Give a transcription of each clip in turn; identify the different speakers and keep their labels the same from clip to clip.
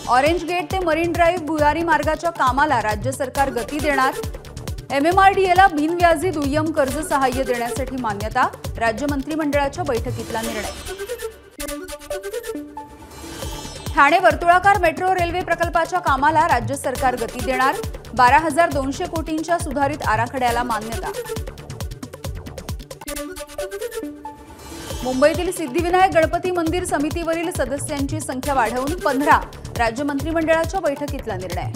Speaker 1: Orange gate ते marine drive भुयारी मार्गाच्या कामाला राज्य सरकार गती देणार। MMRDAला बिनव्याजी दुय्यम कर्ज सहाय्य देण्यासाठी मान्यता, राज्य मंत्रिमंडळाच्या बैठकीतला निर्णय। ठाणे वर्तुळाकार मेट्रो रेल्वे प्रकल्पाच्या कामाला राज्य सरकार गती देणार, 12,200 कोटींच्या सुधारित आराखड्याला मान्यता। मुंबईतील सिद्धिविनायक गणपती मंदिर समितीवरील सदस्यांची संख्या वाढवून 15, राज्य मंत्रिमंडळाच्या बैठकीतला निर्णय।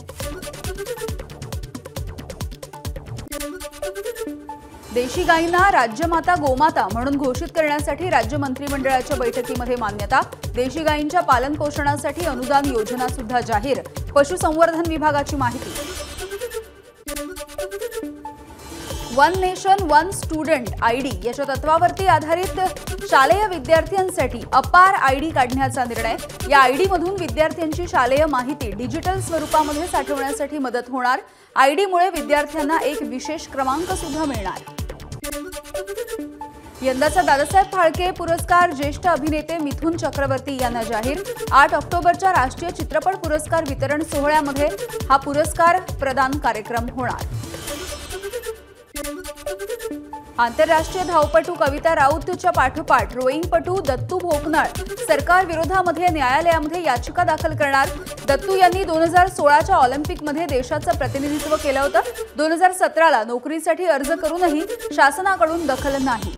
Speaker 1: देशी गायींना राज्यमाता गोमाता म्हणून घोषित करण्यासाठी राज्य मंत्रिमंडळाच्या बैठकीमध्ये मान्यता, देशी गायींच्या पालन पोषणासाठी अनुदान योजना सुद्धा जाहीर, पशुसंवर्धन विभागाची माहिती। One nation one student ID याच्या तत्वावरती आधारित शालेय विद्यार्थ्यांसाठी अपार आयडी काढण्याचा निर्णय। या आयडी मधून विद्यार्थ्यांची शालेय माहिती डिजिटल स्वरूपामध्ये साठवण्यासाठी मदत होणार। आयडीमुळे विद्यार्थ्यांना एक विशेष क्रमांक सुद्धा मिळणार। यंदाचा दादासाहेब फाळके पुरस्कार ज्येष्ठ अभिनेते मिथुन चक्रवर्ती यांना जाहीर। 8 ऑक्टोबरच्या राष्ट्रीय चित्रपट पुरस्कार वितरण सोहळ्यामध्ये हा पुरस्कार प्रदान कार्यक्रम होणार। आंतरराष्ट्रीय धावपटू कविता राऊतच्या पाठोपाठ रोईंगपटू दत्तू भोकनाळ सरकार विरोधामध्ये न्यायालयामध्ये याचिका दाखल करणार। दत्तू यांनी 2016च्या ऑलिम्पिकमध्ये देशाचं प्रतिनिधित्व केलं होतं। 2017ला नोकरीसाठी अर्ज करूनही शासनाकडून दखल नाही।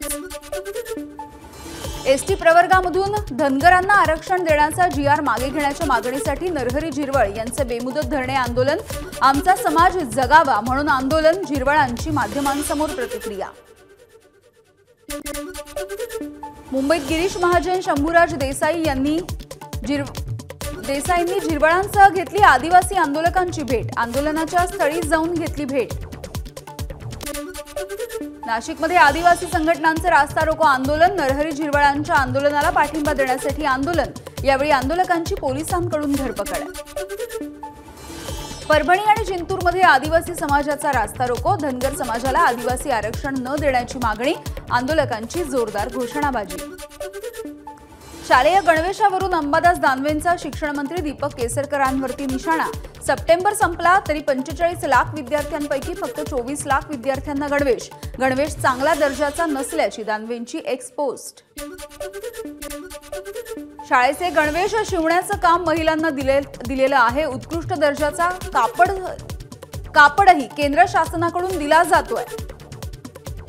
Speaker 1: एसटी प्रवर्गामधून धनगरांना आरक्षण देण्याचा GR मागे घेण्याच्या मागणीसाठी नरहरी झिरवळ यांचे बेमुदत धरणे आंदोलन। आमचा समाज जगावा म्हणून आंदोलन, झिरवळांची माध्यमांसमोर प्रतिक्रिया। मुंबईत गिरीश महाजन, शंभूराज देसाई यांनी झिरवळांसह घेतली आदिवासी आंदोलकांची भेट, आंदोलनाच्या स्थळी जाऊन घेतली भेट। नाशिकमध्ये आदिवासी संघटनांचे रास्ता रोको आंदोलन, नरहरी झिरवळांच्या आंदोलनाला पाठिंबा देण्यासाठी आंदोलन, यावेळी आंदोलकांची पोलिसांकडून धरपकड। परभणी आणि जिंतूरमध्ये आदिवासी समाजाचा रास्ता रोको, धनगर समाजाला आदिवासी आरक्षण न देण्याची मागणी, आंदोलकांची जोरदार घोषणाबाजी। शालेय गणवेशावरून अंबादास दानवेंचा शिक्षण मंत्री दीपक केसरकरांवरती निशाणा। सप्टेंबर संपला तरी 45 लाख विद्यार्थ्यांपैकी फक्त 24 लाख विद्यार्थ्यांना गणवेश, गणवेश चांगला दर्जाचा नसल्याची दानवेंची एक्स पोस्ट। शाळेचे गणवेश शिवण्याचं काम महिलांना दिलेलं आहे, उत्कृष्ट दर्जाचा कापडही केंद्र शासनाकडून दिला जातोय।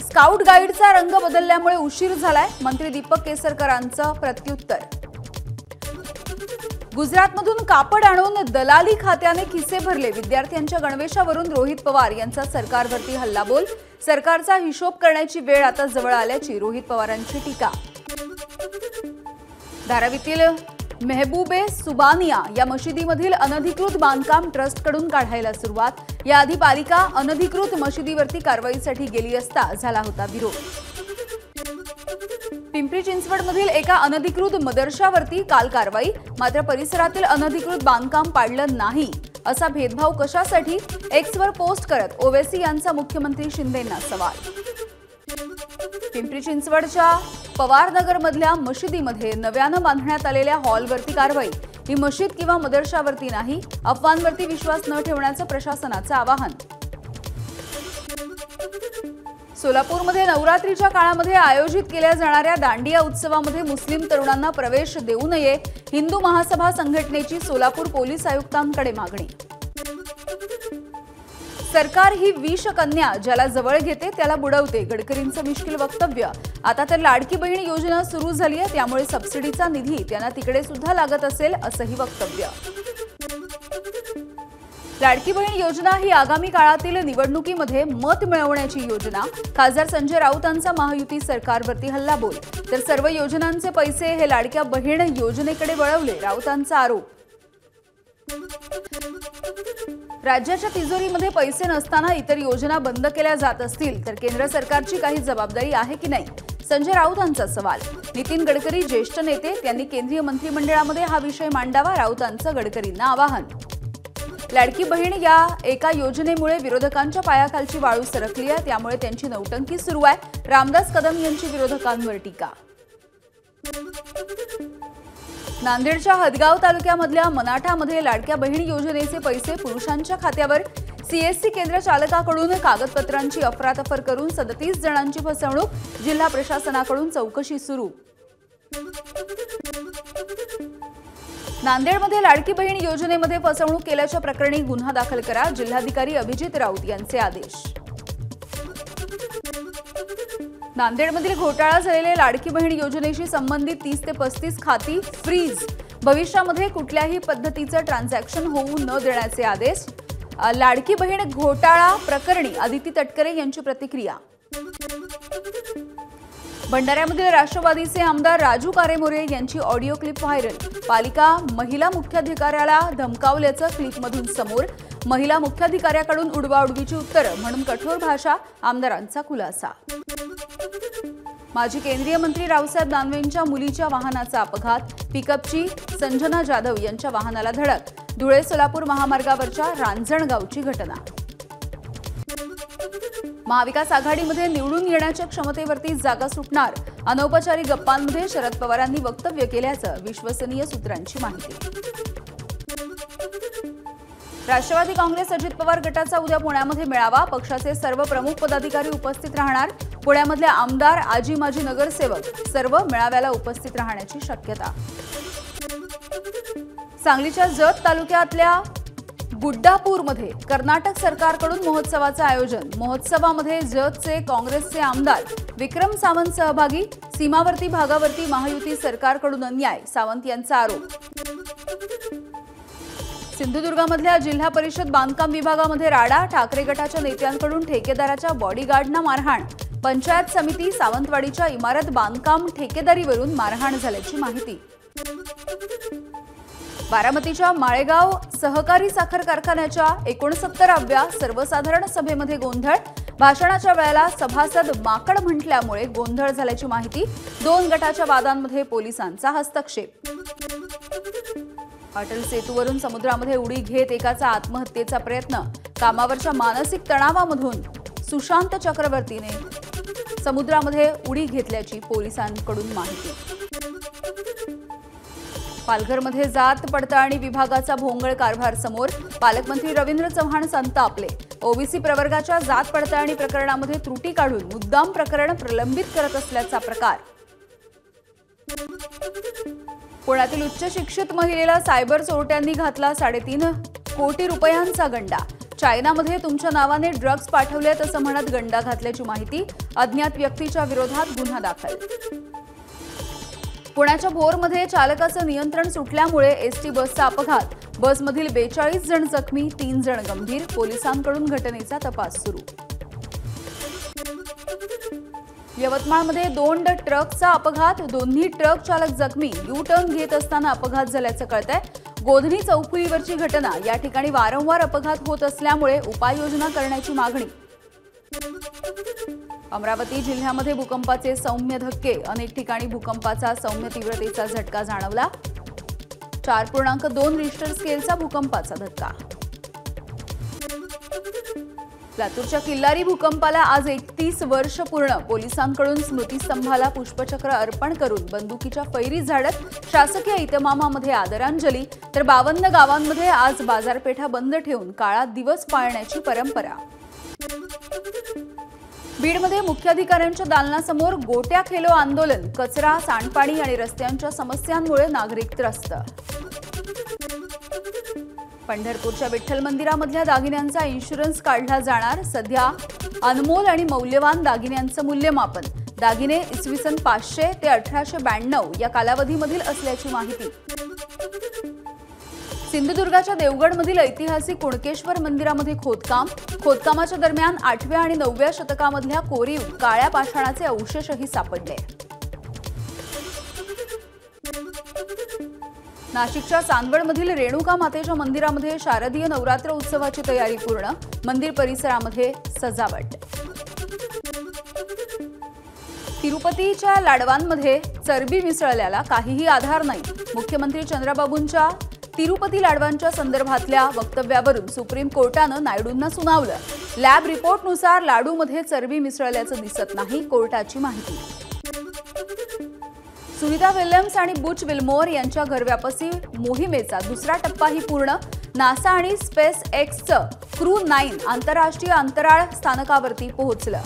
Speaker 1: स्काउट गाईडचा रंग बदलल्यामुळे उशीर झालाय, मंत्री दीपक केसरकरांचं प्रत्युत्तर। गुजरातमधून कापड आणून दलाली खात्याने खिसे भरले, विद्यार्थ्यांच्या गणवेशावरून रोहित पवार यांचा सरकारवरती हल्लाबोल, सरकारचा हिशोब करण्याची वेळ आता जवळ आल्याची रोहित पवारांची टीका। धारावीतील मेहबूबे सुबानिया या मशिदीमधील अनधिकृत बांधकाम ट्रस्टकडून काढायला सुरुवात, याआधी पालिका अनधिकृत मशिदीवरती कारवाईसाठी गेली असता झाला होता विरोध। पिंपरी चिंचवडमधील एका अनधिकृत मदरशावरती काल कारवाई, मात्र परिसरातील अनधिकृत बांधकाम पाडलं नाही असा भेदभाव कशासाठी, एक्सवर पोस्ट करत ओवेसी यांचा मुख्यमंत्री शिंदेंना सवाल। पिंपरी चिंचवडच्या पवारनगरमधल्या मशिदीमध्ये नव्यानं बांधण्यात आलेल्या हॉलवरती कारवाई, ही मशीद किंवा मदरशावरती नाही, अफवांवरती विश्वास न ठेवण्याचं प्रशासनाचं आवाहन। सोलापूरमध्ये नवरात्रीच्या काळामध्ये आयोजित केल्या जाणाऱ्या दांडिया उत्सवामध्ये मुस्लिम तरुणांना प्रवेश देऊ नये, हिंदू महासभा संघटनेची सोलापूर पोलीस आयुक्तांकडे मागणी। सरकार ही विषकन्या, ज्याला जवळ घेते त्याला बुडवते, गडकरींचं मिश्किल वक्तव्य। आता तर लाडकी बहीण योजना सुरू झाली आहे, त्यामुळे सबसिडीचा निधी त्यांना तिकडे सुद्धा लागत असेल असंही वक्तव्य। लाडकी बहीण योजना ही आगामी काळातील निवडणुकीमध्ये मत मिळवण्याची योजना, खासदार संजय राऊतांचा महायुती सरकारवरती हल्लाबोल, तर सर्व योजनांचे पैसे हे लाडक्या बहीण योजनेकडे वळवले, राऊतांचा आरोप। राज्याच्या तिजोरीमध्ये पैसे नसताना इतर योजना बंद केल्या जात असतील तर केंद्र सरकारची काही जबाबदारी आहे की नाही, संजय राऊतांचा सवाल। नितीन गडकरी ज्येष्ठ नेते, त्यांनी केंद्रीय मंत्रिमंडळामध्ये हा विषय मांडावा, राऊतांचं गडकरींना आवाहन। लाडकी बहीण या एका योजनेमुळे विरोधकांच्या पायाखालची वाळू सरकली आहे, त्यामुळे त्यांची नौटंकी सुरू आहे, रामदास कदम यांची विरोधकांवर टीका। नांदेडच्या हदगाव तालुक्यामधल्या मनाठामध्ये लाडक्या बहीण योजनेचे पैसे पुरुषांच्या खात्यावर सीएससी केंद्र चालकाकडून कागदपत्रांची अफरातफर करून 37 जणांची फसवणूक, जिल्हा प्रशासनाकडून चौकशी सुरू। नांदेडमध्ये लाडकी बहीण योजनेमध्ये फसवणूक केल्याच्या प्रकरणी गुन्हा दाखल करा, जिल्हाधिकारी अभिजित राऊत यांचे आदेश। नांदेडमधील घोटाळा झालेले लाडकी बहीण योजनेशी संबंधित 30 ते 35 खाती फ्रीज, भविष्यामध्ये कुठल्याही पद्धतीचं ट्रान्झॅक्शन होऊ न देण्याचे आदेश। लाडकी बहीण घोटाळा प्रकरणी आदिती तटकरे यांची प्रतिक्रिया। भंडाऱ्यामधील राष्ट्रवादीचे आमदार राजू कारेमोरे यांची ऑडिओ क्लिप व्हायरल, पालिका महिला मुख्याधिकाऱ्याला धमकावल्याचं क्लिपमधून समोर, महिला मुख्याधिकाऱ्याकडून उडवाउडवीची उत्तरं म्हणून कठोर भाषा, आमदारांचा खुलासा। माजी केंद्रीय मंत्री रावसाहेब दानवेंच्या मुलीच्या वाहनाचा अपघात, पिकअपची संजना जाधव यांच्या वाहनाला धडक, धुळे सोलापूर महामार्गावरच्या रांजणगावची घटना। महाविकास आघाडीमध्ये निवडून येण्याच्या क्षमतेवरती जागा सुटणार, अनौपचारिक गप्पांमध्ये शरद पवारांनी वक्तव्य केल्याचं विश्वसनीय सूत्रांची माहिती। राष्ट्रवादी काँग्रेस अजित पवार गटाचा उद्या पुण्यामध्ये मेळावा, पक्षाचे सर्व प्रमुख पदाधिकारी उपस्थित राहणार, पुण्यामधले आमदार, आजी माजी नगरसेवक सर्व मेळाव्याला उपस्थित राहण्याची शक्यता। सांगलीच्या जत तालुक्यातल्या गुड्डापूरमध्ये कर्नाटक सरकारकडून महोत्सवाचं आयोजन, महोत्सवामध्ये जतचे काँग्रेसचे आमदार विक्रम सावंत सहभागी, सीमावर्ती भागावरती महायुती सरकारकडून अन्याय, सावंत यांचा आरोप। सिंधुदुर्गामधल्या जिल्हा परिषद बांधकाम विभागामध्ये राडा, ठाकरे गटाच्या नेत्यांकडून ठेकेदाराच्या बॉडीगार्डना मारहाण, पंचायत समिती सावंतवाडीच्या इमारत बांधकाम ठेकेदारीवरून मारहाण झाल्याची माहिती। बारामतीच्या माळेगाव सहकारी साखर कारखान्याच्या 69व्या सर्वसाधारण सभेमध्ये गोंधळ, भाषणाच्या वेळेला सभासद माकड म्हटल्यामुळे गोंधळ झाल्याची माहिती, 2 गटाच्या वादांमध्ये पोलिसांचा हस्तक्षेप। अटल सेतूवरून समुद्रामध्ये उडी घेत एकाचा आत्महत्येचा प्रयत्न, कामावरच्या मानसिक तणावामधून सुशांत चक्रवर्तीने समुद्रामध्ये उडी घेतल्याची पोलिसांकडून माहिती। पालघरमध्ये जात पडताळणी विभागाचा भोंगळ कारभार समोर, पालकमंत्री रवींद्र चव्हाण संतापले, ओबीसी प्रवर्गाच्या जात पडताळणी प्रकरणामध्ये त्रुटी काढून मुद्दाम प्रकरण प्रलंबित करत असल्याचा प्रकार। पुण्यातील उच्च शिक्षित महिलेला सायबर चोरट्यांनी घातला 3.5 कोटी रुपयांचा गंडा, चायनामध्ये तुमच्या नावाने ड्रग्ज पाठवलेत असं म्हणत गंडा घातल्याची माहिती, अज्ञात व्यक्तीच्या विरोधात गुन्हा दाखल। पुण्याच्या भोरमध्ये चालकाचं नियंत्रण सुटल्यामुळे एसटी बसचा अपघात, बसमधील 42 जण जखमी, 3 जण गंभीर, पोलिसांकडून घटनेचा तपास सुरू। यवतमाळमध्ये 2 ट्रकचा अपघात, दोन्ही ट्रक चालक जखमी, यू टर्न घेत असताना अपघात झाल्याचं कळतंय। गोधनी चौफुलीवरची घटना, या ठिकाणी वारंवार अपघात होत असल्यामुळे उपाययोजना करण्याची मागणी। अमरावती जिल्ह्यामध्ये भूकंपाचे सौम्य धक्के, अनेक ठिकाणी भूकंपाचा सौम्य तीव्रतेचा झटका जाणवला, 4.2 रिश्टर स्केलचा भूकंपाचा धक्का। लातूरच्या किल्लारी भूकंपाला आज 31 वर्ष पूर्ण, पोलिसांकडून स्मृतिस्तंभाला पुष्पचक्र अर्पण करून बंदुकीच्या फैरी झाडत शासकीय इतमामामध्ये आदरांजली, तर 52 गावांमध्ये आज बाजारपेठा बंद ठेवून काळा दिवस पाळण्याची परंपरा। बीडमध्ये मुख्याधिकाऱ्यांच्या दालनासमोर गोट्या खेलो आंदोलन, कचरा, सांडपाणी आणि रस्त्यांच्या समस्यांमुळे नागरिक त्रस्त। पंढरपूरच्या विठ्ठल मंदिरामधल्या दागिन्यांचा इन्शुरन्स काढला जाणार, सध्या अनमोल आणि मौल्यवान दागिन्यांचं मूल्यमापन, दागिने इसवी सन 500 ते 1892 या कालावधीमधील असल्याची माहिती। सिंधुदुर्गाच्या देवगडमधील ऐतिहासिक कुणकेश्वर मंदिरामध्ये खोदकाम, खोदकामाच्या दरम्यान 8व्या आणि 9व्या शतकामधल्या कोरीव काळ्या पाषाणाचे अवशेषही सापडले। नाशिकच्या चांदवडमधील रेणुका मातेच्या मंदिरामध्ये शारदीय नवरात्र उत्सवाची तयारी पूर्ण, मंदिर परिसरामध्ये सजावट। तिरुपतीच्या लाडवांमध्ये चरबी मिसळल्याला काहीही आधार नाही, मुख्यमंत्री चंद्रबाबूंच्या तिरुपती लाडवांच्या संदर्भातल्या वक्तव्यावरून सुप्रीम कोर्टानं नायडूंना सुनावलं, लॅब रिपोर्टनुसार लाडूमध्ये चरबी मिसळल्याचं दिसत नाही, कोर्टाची माहिती। सुनिता विल्यम्स आणि बुच विल्मोर यांच्या घरव्यापसी मोहिमेचा दुसरा टप्पाही पूर्ण. नासा आणि स्पेस एक्सचं क्रू 9 आंतरराष्ट्रीय अंतराळ स्थानकावरती पोहोचलं.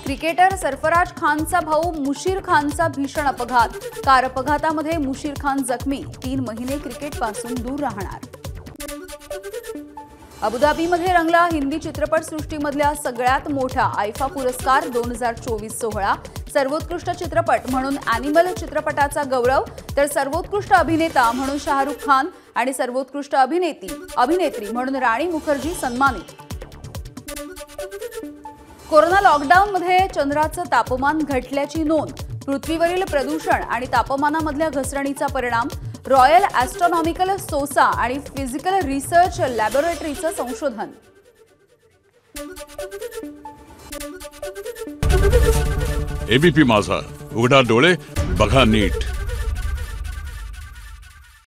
Speaker 1: क्रिकेटर सरफराज खानचा भाऊ मुशीर खानचा भीषण अपघात. कार अपघातामध्ये मुशीर खान जखमी. 3 महिने क्रिकेटपासून दूर राहणार. अबुधाबीमध्ये रंगला हिंदी चित्रपटसृष्टीमधल्या सगळ्यात मोठा आयफा पुरस्कार 2024 सोहळा. सर्वोत्कृष्ट चित्रपट म्हणून ॲनिमल चित्रपटाचा गौरव, तर सर्वोत्कृष्ट अभिनेता म्हणून शाहरुख खान आणि सर्वोत्कृष्ट अभिनेत्री म्हणून राणी मुखर्जी सन्मानित. कोरोना लॉकडाऊनमध्ये चंद्राचं तापमान घटल्याची नोंद. पृथ्वीवरील प्रदूषण आणि तापमानामधल्या घसरणीचा परिणाम. रॉयल ॲस्ट्रॉनॉमिकल सोसा आणि फिजिकल रिसर्च लॅबोरेटरीचं संशोधन.
Speaker 2: एबीपी माझा, उघडा डोळे बघा नीट.